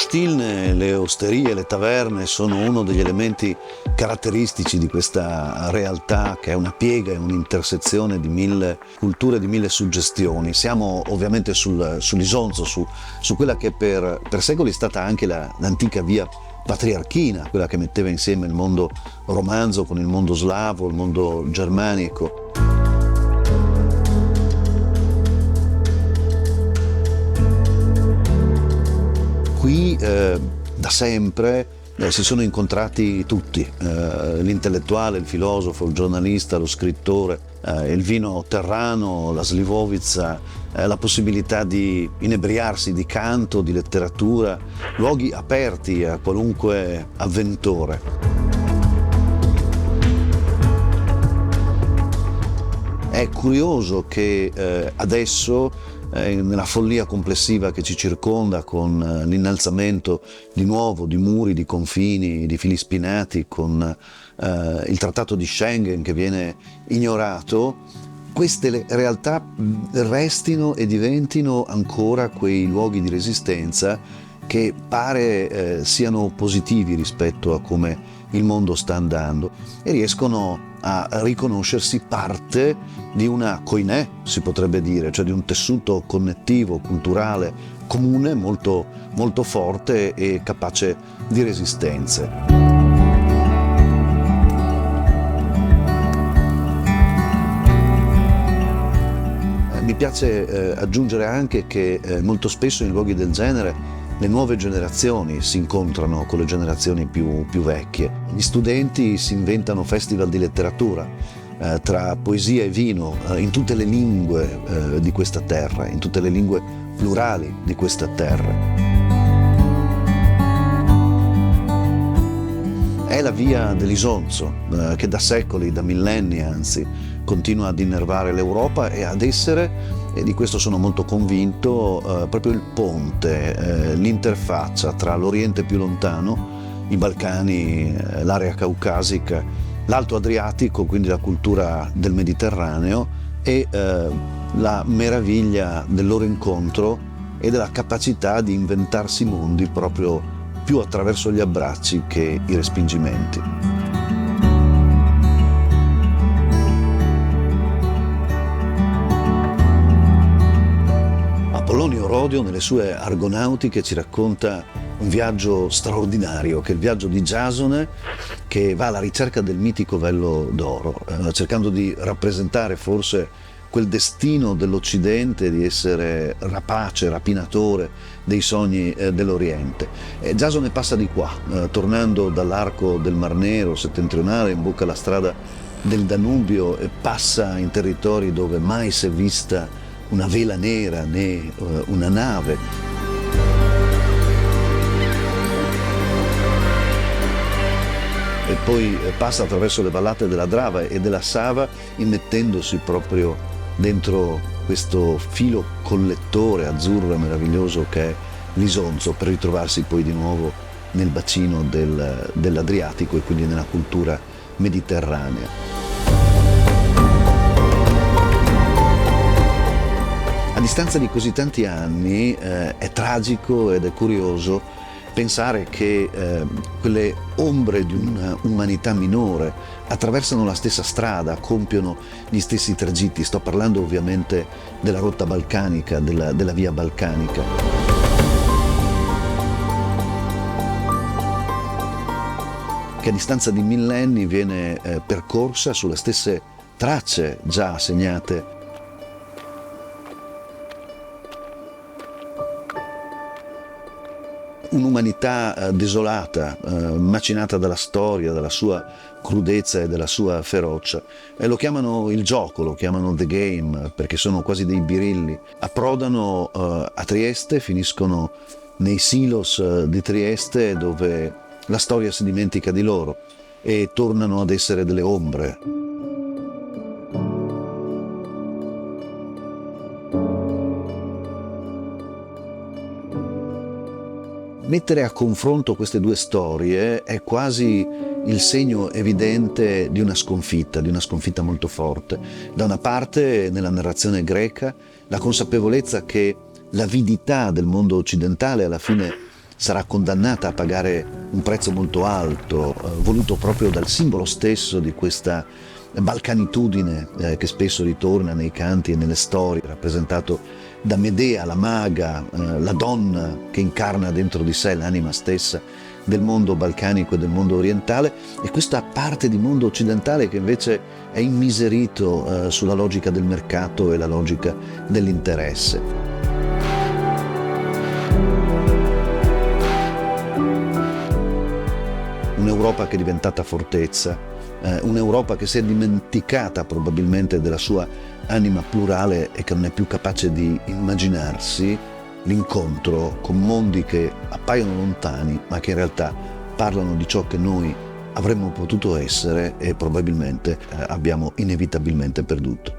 stilne, le osterie, le taverne sono uno degli elementi caratteristici di questa realtà che è una piega e un'intersezione di mille culture, di mille suggestioni. Siamo ovviamente sull'Isonzo, su quella che per secoli è stata anche l'antica via patriarchina, quella che metteva insieme il mondo romanzo con il mondo slavo, il mondo germanico. Qui da sempre si sono incontrati tutti, l'intellettuale, il filosofo, il giornalista, lo scrittore, il vino terrano, la slivovica, la possibilità di inebriarsi di canto, di letteratura, luoghi aperti a qualunque avventore. È curioso che adesso, nella follia complessiva che ci circonda, con l'innalzamento di nuovo di muri, di confini, di fili spinati, con il trattato di Schengen che viene ignorato, queste realtà restino e diventino ancora quei luoghi di resistenza che pare siano positivi rispetto a come il mondo sta andando e riescono a riconoscersi parte di una koiné, si potrebbe dire, cioè di un tessuto connettivo, culturale, comune, molto, molto forte e capace di resistenze. Mi piace aggiungere anche che molto spesso in luoghi del genere le nuove generazioni si incontrano con le generazioni più vecchie. Gli studenti si inventano festival di letteratura tra poesia e vino in tutte le lingue di questa terra, in tutte le lingue plurali di questa terra. È la via dell'Isonzo che da secoli, da millenni anzi, continua ad innervare l'Europa e ad essere, e di questo sono molto convinto, proprio il ponte, l'interfaccia tra l'Oriente più lontano, i Balcani, l'area caucasica, l'Alto Adriatico, quindi la cultura del Mediterraneo, e la meraviglia del loro incontro e della capacità di inventarsi mondi proprio più attraverso gli abbracci che i respingimenti. Apollonio Rodio nelle sue Argonautiche ci racconta un viaggio straordinario, che è il viaggio di Giasone, che va alla ricerca del mitico vello d'oro, cercando di rappresentare forse quel destino dell'Occidente di essere rapace, rapinatore dei sogni dell'Oriente. Giasone passa di qua, tornando dall'arco del Mar Nero settentrionale, imbocca la strada del Danubio e passa in territori dove mai si è vista una vela nera né una nave. E poi passa attraverso le vallate della Drava e della Sava, immettendosi proprio dentro questo filo collettore azzurro e meraviglioso che è l'Isonzo, per ritrovarsi poi di nuovo nel bacino dell'Adriatico e quindi nella cultura mediterranea. A distanza di così tanti anni è tragico ed è curioso pensare che quelle ombre di un'umanità minore attraversano la stessa strada, compiono gli stessi tragitti. Sto parlando ovviamente della rotta balcanica, della via balcanica. Che a distanza di millenni viene percorsa sulle stesse tracce già segnate un'umanità desolata, macinata dalla storia, dalla sua crudezza e dalla sua ferocia. E lo chiamano il gioco, lo chiamano the game, perché sono quasi dei birilli. Approdano a Trieste, finiscono nei silos di Trieste, dove la storia si dimentica di loro e tornano ad essere delle ombre. Mettere a confronto queste due storie è quasi il segno evidente di una sconfitta molto forte. Da una parte, nella narrazione greca, la consapevolezza che l'avidità del mondo occidentale alla fine sarà condannata a pagare un prezzo molto alto, voluto proprio dal simbolo stesso di questa balcanitudine che spesso ritorna nei canti e nelle storie, rappresentato da Medea, la maga, la donna che incarna dentro di sé l'anima stessa del mondo balcanico e del mondo orientale, e questa parte di mondo occidentale che invece è immiserito sulla logica del mercato e la logica dell'interesse. Un'Europa che è diventata fortezza, un'Europa che si è dimenticata probabilmente della sua anima plurale e che non è più capace di immaginarsi l'incontro con mondi che appaiono lontani ma che in realtà parlano di ciò che noi avremmo potuto essere e probabilmente abbiamo inevitabilmente perduto.